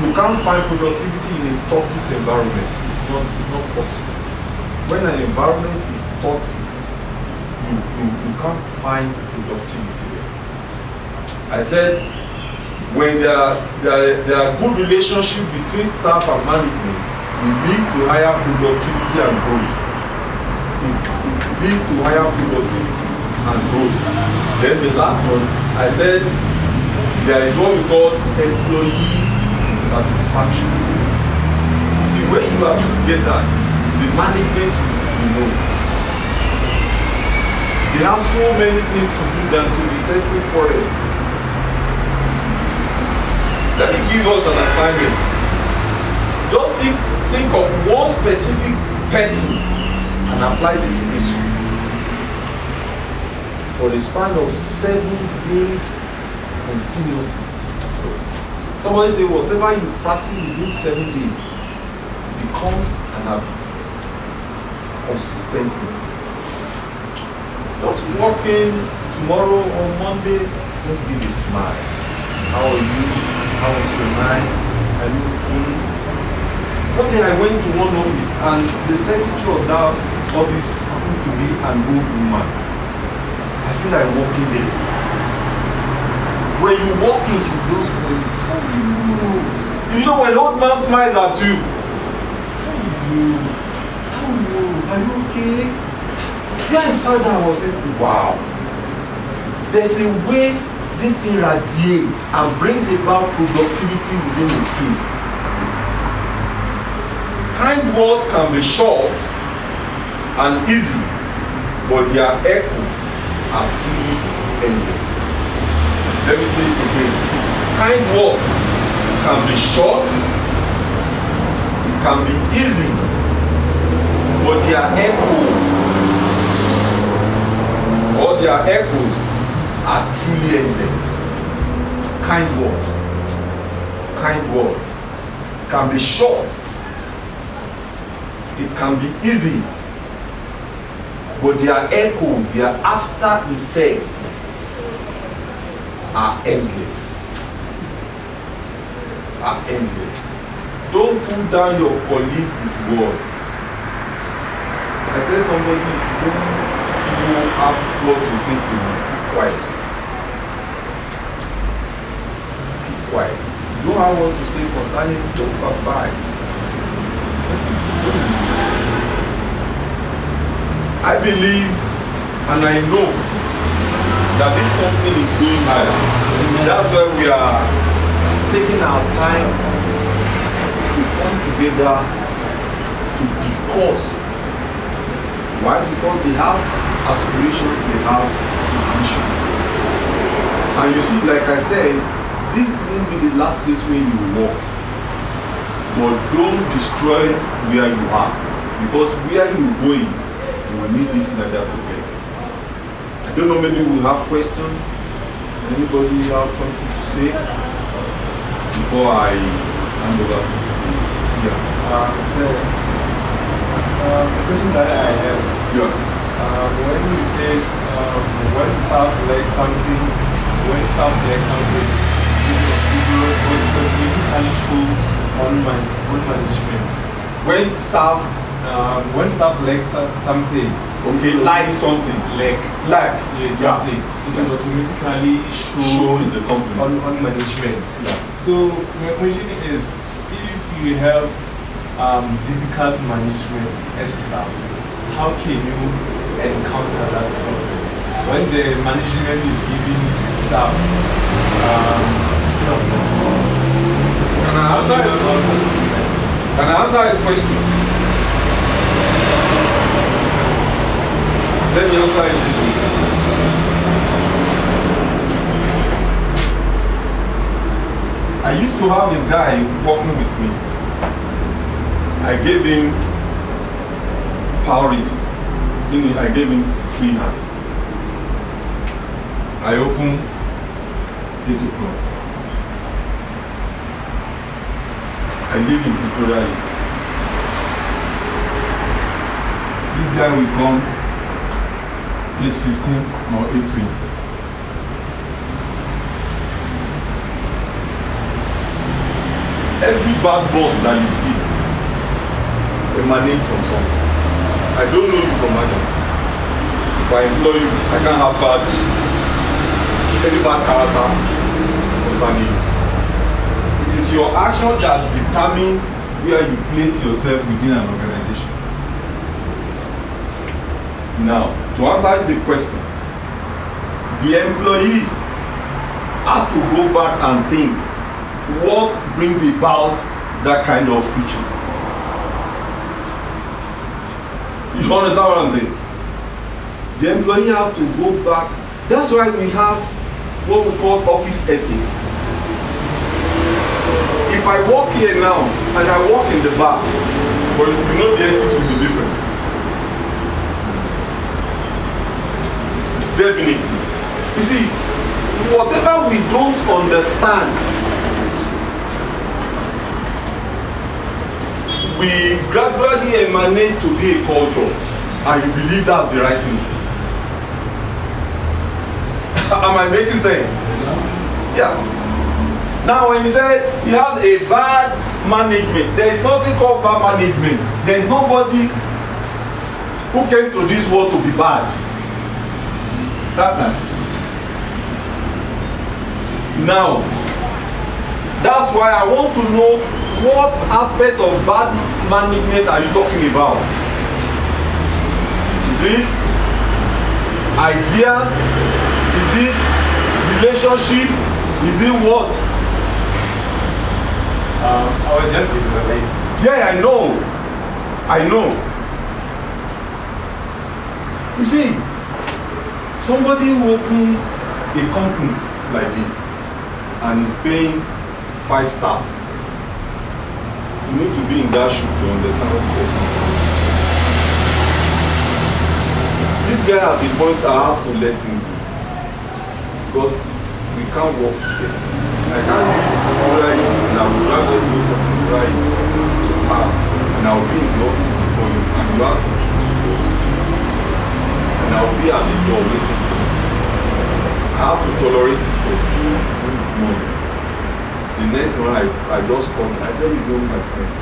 You can't find productivity in a toxic environment. It's not possible. When an environment is toxic, you can't find productivity there. I said when there are good relationship between staff and management, It leads to higher productivity and growth. It leads to higher productivity and growth. Then the last one, I said there is what we call employee satisfaction. See, when you are together, the management will know. They have so many things to do than to be settling for it. Let me give us an assignment. Just think of one specific person and apply this principle for the span of 7 days continuously. Somebody say whatever you practice within 7 days becomes an habit consistently. Just walking tomorrow or Monday, just give a smile. How are you? How was your night? Are you okay? One day I went to one office and the secretary of that office happens to be an old woman. I feel like walking there. When you walk in, she goes, you know when old man smiles at you, how are you okay? Yeah, I saw that, I was like, wow. There's a way this thing radiates and brings about productivity within the space. Kind words can be short and easy, but their echo are truly endless. Let me say it again. Kind words can be short, it can be easy, but their echo or their echoes are truly endless. Kind word can be short, it can be easy, but their echo, their after effects are endless. Don't pull down your colleague with words. I tell somebody, if you don't have what to say to me, keep quiet. Keep quiet. If you don't have what to say concerning, don't come by. I believe and I know that this company is going higher. That's why we are taking our time to come together to discuss. Why? Because they have aspirations, they have vision. And you see, like I said, this won't be the last place where you walk. But don't destroy where you are. Because where you're going, you will need this and that to get. I don't know, maybe we have questions. Anybody have something to say before I hand over to the CEO? Yeah. The question that I have, when you say when staff like something, you can show on management. When staff likes something, okay, like something, yes, something, it will automatically show in the company on management. Yeah. So my question is, if you have difficult management as staff, how can you encounter that problem? When the management is giving staff problems. Can I answer a question? Let me answer it this way. I used to have a guy working with me. I gave him priority. I gave him free hand. I opened 8 o'clock. I live in Pretoria East. This guy will come 8:15 or 8:20. Every bad boss that you see emanate from somewhere. I don't know you from Adam. If I employ you, I can't have any bad character concerning you. It is your action that determines where you place yourself within an organization. Now, to answer the question, the employee has to go back and think what brings about that kind of friction. You understand what I'm saying? The employee has to go back. That's why we have what we call office ethics. If I walk here now and I walk in the bar, but you know the ethics will be different. Definitely. You see, whatever we don't understand, we gradually emanate to be a culture, and you believe that's the right thing to do. Am I making sense? Yeah. Now when he said he has a bad management, there is nothing called bad management. There is nobody who came to this world to be bad. That man. Now, that's why I want to know what aspect of bad management are you talking about? Is it ideas? Is it relationship? Is it what? I was just generalizing. Yeah, I know. You see, somebody who opened a company like this and is paying 5 stars, you need to be in that shoe to understand what the person is. This guy at the point I have to let him go because we can't work together. I can't leave Nigeria and I will drag all the way from Nigeria to town and I will be in the office before you and you have to keep to the office and I will be at the door waiting for you. I have to tolerate it for 2 good months. The next morning I just called I said, you know my friend,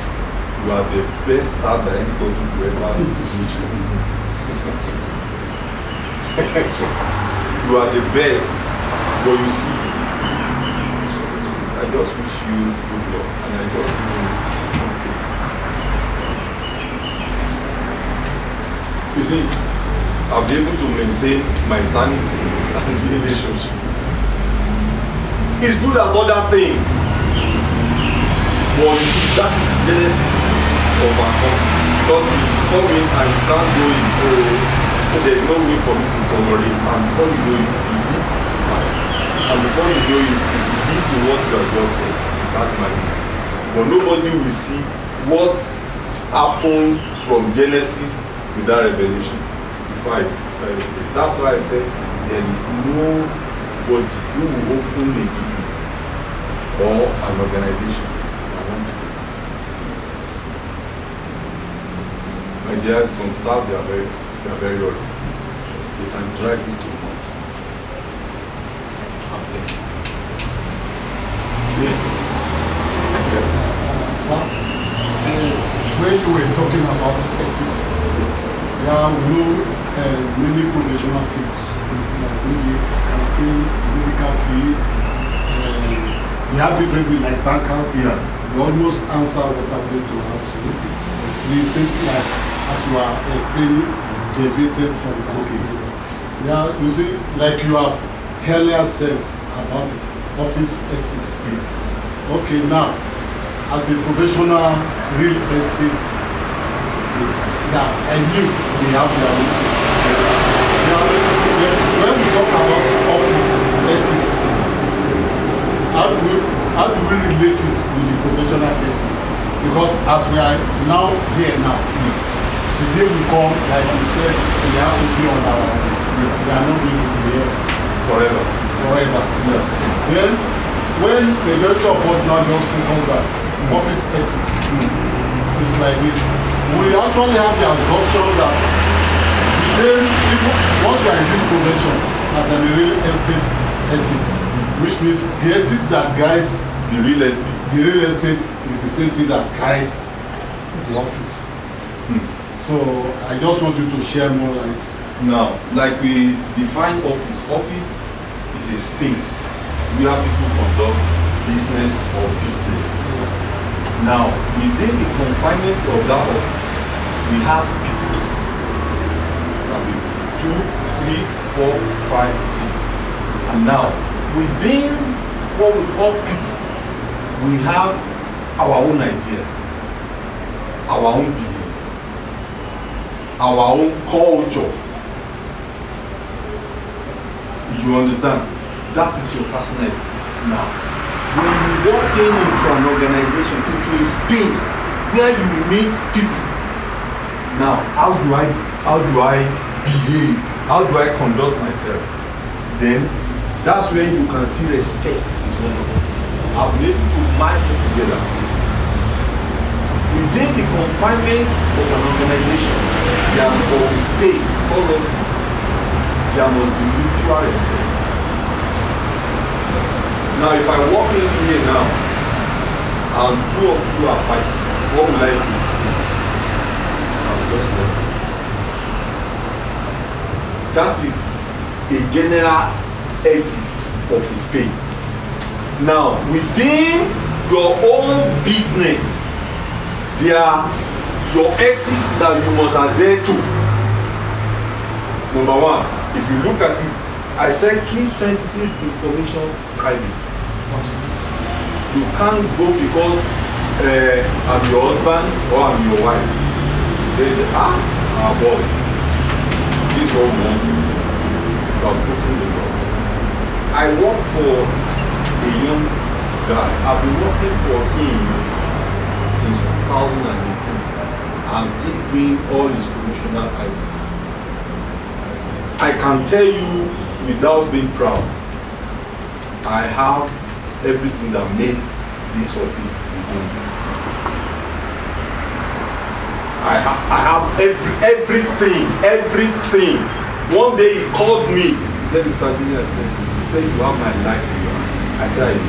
you are the best start that anybody will ever reach for me. You are the best, but you see, I just wish you good luck and I just you see, I'll be able to maintain my sanity and relationship. It's good at other things, but you see, that is the genesis of our company. Because if you come in and you can't go in, so there's no way for me to tolerate, and before you know it, it will lead to fight. And before you know it, it will lead to what you have just said, that money. But nobody will see what happened from Genesis to that revelation. Before I say it. That's why I said there is nobody who will open a business or an organization. I want to. Nigeria, some staff, they are very old. They can drive you to months. Okay. Yes. Yeah. Sir, when you were talking about ethics, there are many professional fields, like maybe accounting, medical fields, we have different fields like bankers. Yeah. You almost answer what I'm going to ask you. It seems like as you are explaining, deviated from that. Okay. Yeah, you see, like you have earlier said about office ethics. Okay, now, as a professional real estate, yeah, I knew they have their own ethics. Now, when we talk about office ethics, how do we relate it with the professional ethics? Because as we are now here now, the day we come, like you said, we have to be on our own. We are not going to be here Forever. Yeah. Then, when the majority of us now just focus that office ethics, it's like this. We actually have the assumption that the same, even once you are in this profession as a real estate ethics, which means the ethics that guide The real estate is the same thing that guides the office. So I just want you to share more light. Now, like we define office is a space where people conduct business or businesses. Now, within the confinement of that office, we have people. Can be 2, 3, 4, 5, 6. And now, within what we call people, we have our own ideas, our own belief, our own culture. You understand? That is your personality. Now, when you walk into an organization, into a space where you meet people, now how do I behave? How do I conduct myself? Then that's when you can see respect is one of them. I'll be able to match it together. Within the confinement of an organization, there of a space called office, there must be mutual respect. Now, if I walk in here now and 2 of you are fighting, what will I do? I'll just walk. That is a general ethics of the space. Now, within your own business, there are your ethics that you must adhere to. Number 1, if you look at it, I said keep sensitive information private. You can't go because I'm your husband or I'm your wife. They say, our boss, this is what we want to do. You are broken the law. I work for a young guy. I've been working for him since 2018. I'm still doing all his promotional items. I can tell you without being proud, I have everything that made this office begin. I have everything. One day he called me. He said, Mr. Dele, he said, you have my life in your hand. I said, I do.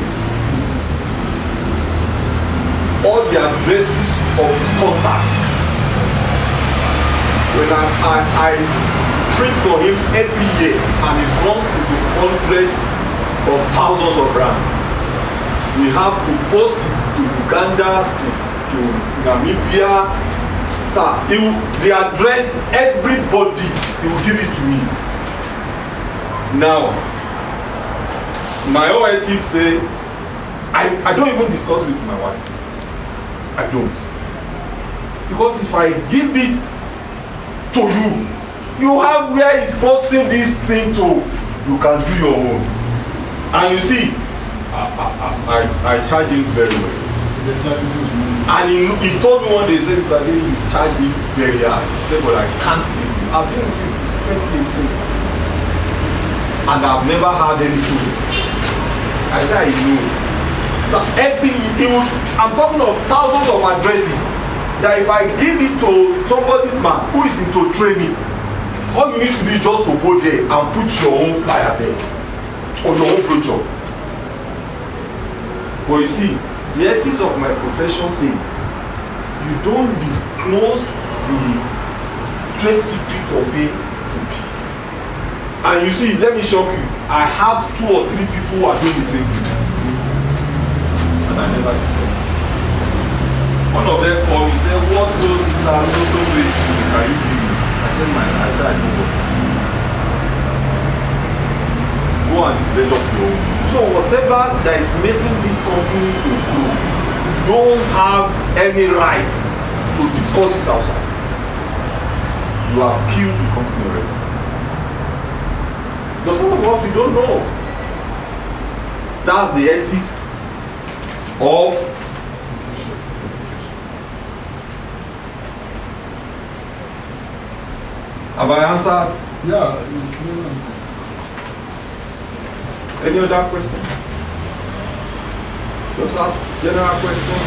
All the addresses of his contact. When I print for him every year and it runs into hundreds of thousands of rand. We have to post it to Uganda, to Namibia. Sir, the address, everybody, he will give it to me. Now, my own ethics say, I don't even discuss with my wife. I don't. Because if I give it to you, you have where he's posting this thing to, you can do your own. And you see, I charge him very well. And he told me one day, he said, Mr. Dele, you charge me very hard. He said, but I can't leave you. I've been with you since 2018. And I've never had any stories. I said, I know. So I'm talking of thousands of addresses that if I give it to somebody who is into training, all you need to do is just to go there and put your own flyer there or your own brochure. But you see, the ethics of my profession says you don't disclose the trade secret of A to B. And you see, let me shock you, I have 2 or 3 people who are doing the same business. And I never discuss it. One of them called me, said, what so is can you give me? I said, I know what. Go and develop your own. So whatever that is making this company to grow, you don't have any right to discuss it outside. You have killed the company already. Because some of us, we don't know. That's the ethics of have I answered? Yeah, it's no answer. Any other question? Just ask general question.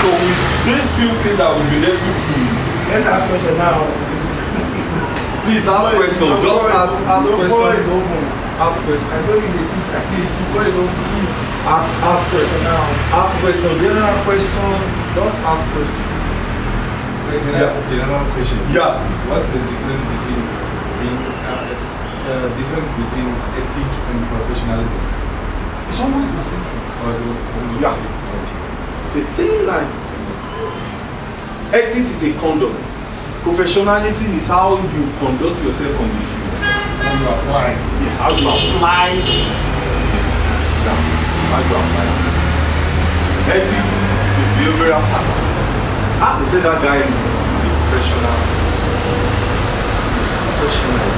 So with these few things that we've been able to, Let's ask question now. please ask question. Just ask question. Ask question. I know he's a teacher. Please. Ask question now. Ask question. General question. Just ask question. So can I ask a general question? Yeah. What's the difference between being the difference between ethic and professionalism? It's almost the same thing. Yeah. It's a thin line. Ethics is a conduct. Professionalism is how you conduct yourself on the field. How you apply. Yeah, how you apply it. Yeah. How you apply it. Ethics is a behavioral pattern. Ah, they say that guy is a professional. He's professional.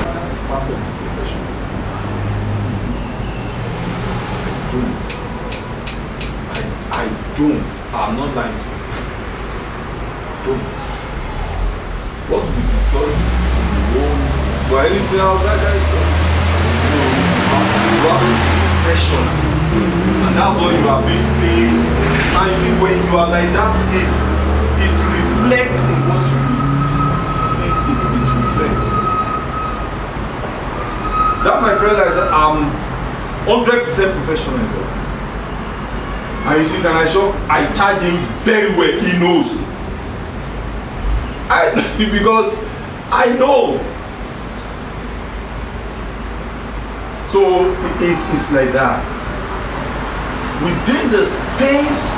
That is part of the profession. I don't. I'm not lying to you. Don't. What we discuss or anything else like that, you are professional. And that's what you are being paid. And you see, when you are like that, it reflects in what you do. It reflects. That, my friend, I said, I'm 100% professional in that. And you see, can I show? I charge him very well. He knows. Because I know. So it's like that. Within the space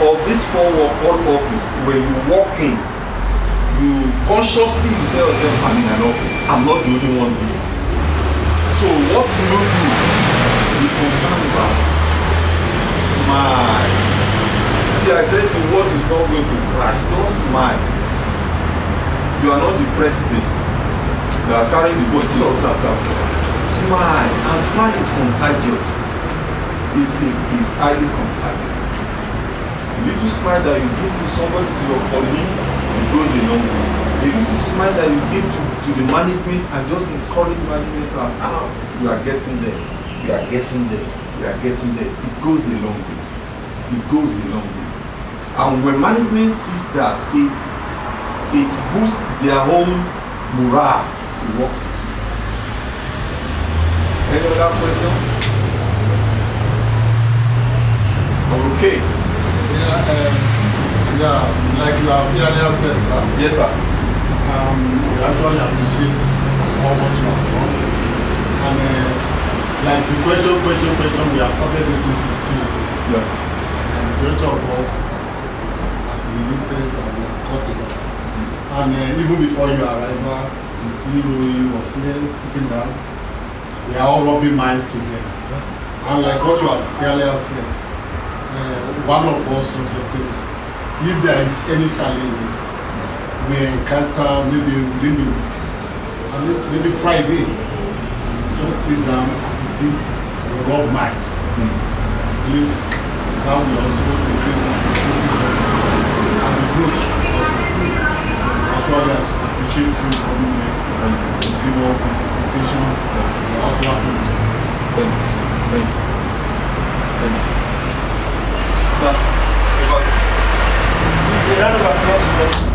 of this four-wall office, when you walk in, you consciously tell yourself, I'm in an office. I'm not the only one here. So what do? You concern about smile. See, I said the world is not going to crash. Don't smile. You are not the president. You are carrying the body of South Africa. Smile. And smile is contagious. Is highly contagious. A little smile that you give to somebody, to your colleague, it goes a long way. A little smile that you give to the management and just encourage management and you are getting there. You are getting there. You are getting there. It goes a long way. It goes a long way. And when management sees that, it boosts their own morale to work with you. Any other question? Okay. Yeah, like you have earlier said, sir. Yes, sir. We actually appreciate all what you have done. And like the question we have started this since 2 years ago. Yeah. And both of us have assimilated and we have got a lot. And even before your arrival, the CEO was here sitting down. They are all rubbing minds together. And like what you have earlier said, one of us suggested that if there is any challenges we encounter maybe within the week, at least maybe Friday, just sit down as a team, we rub minds. I believe that will also increase the opportunities and the growth also. So as well as appreciate you coming here and give us the presentation. Also happy with you. Thank you. Thank you. Thank you. Sir, It's a round of applause for